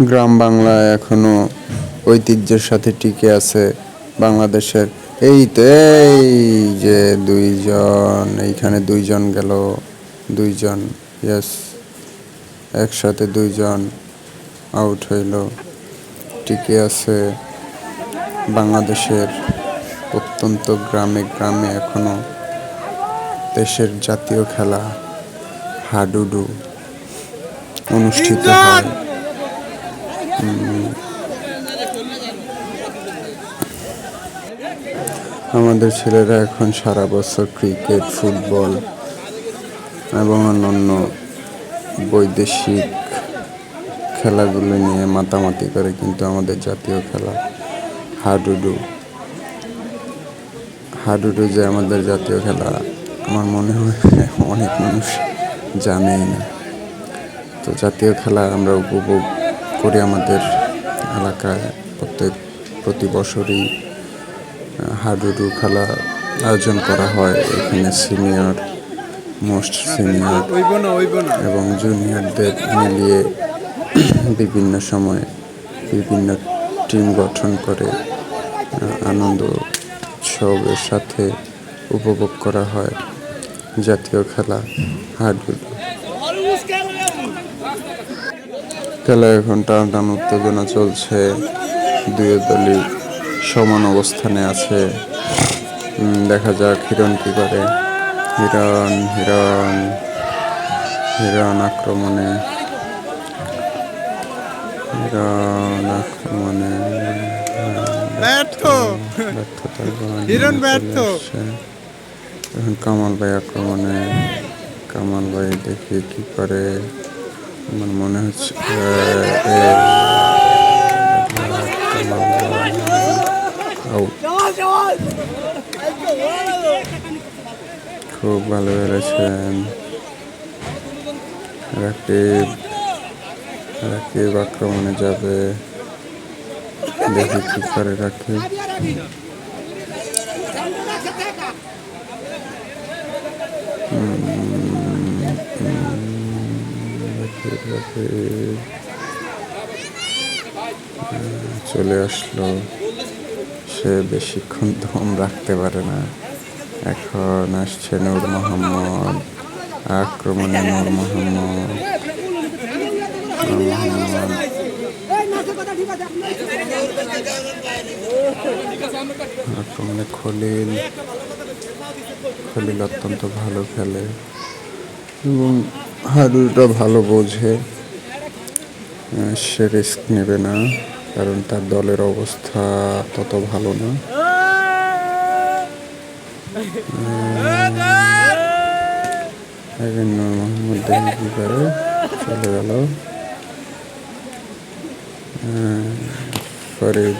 গ্রাম বাংলায় এখনো ঐতিহ্যের সাথে টিকে আছে বাংলাদেশের। এই তো এই যে দুইজন, এইখানে দুইজন গেল, দুইজন, ইয়েস, একসাথে দুইজন আউট হইল। টিকে আছে বাংলাদেশের প্রত্যন্ত গ্রামে গ্রামে এখনো দেশের জাতীয় খেলা হাডুডু অনুষ্ঠিত হয়। আমাদের ছেলেরা এখন সারা বছর ক্রিকেট, ফুটবল এবং অন্যান্য বৈদেশিক খেলাগুলো নিয়ে মাতামাতি করে, কিন্তু আমাদের জাতীয় খেলা হাডুডু হাডুডু যে আমাদের জাতীয় খেলা, আমার মনে হয় অনেক মানুষ জানেই না। তো জাতীয় খেলা আমরা উপভোগ করি। আমাদের এলাকায় প্রতি বছরই হাডুডু খেলা আয়োজন করা হয়। এখানে সিনিয়র, মোস্ট সিনিয়র এবং জুনিয়রদের মিলিয়ে বিভিন্ন সময়ে বিভিন্ন টিম গঠন করে আনন্দ উৎসবের সাথে উপভোগ করা হয় জাতীয় খেলা হাডুডু খেলা। এখন টান উত্তেজনা চলছে, দুই দলই সমান অবস্থানে আছে। দেখা যাক হিরণ কি করে। হিরণ হিরণ হিরণ আক্রমণে, হিরণ আক্রমণে এখন কামাল ভাই আক্রমণে। কামাল ভাই দেখি কি করে। আমার মনে হচ্ছে খুব ভালো খেলেছেন রাকিব। রাকিব আক্রমণে যাবে, দেখি কি করে রাকিব। চলে আসলো, সে বেশিক্ষণ দম রাখতে পারে না। এখন আসছে নূর মোহাম্মদ আক্রমণে। নূর মোহাম্মদ আক্রমণে খলিল। খলিল অত্যন্ত ভালো খেলে এবং হাডুডুটা ভালো বোঝে। সে রিস্ক নেবে না, কারণ তার দলের অবস্থা তত ভালো না। নূর মোহাম্মদ দেখি কি করে, চলে গেল। ফরিদ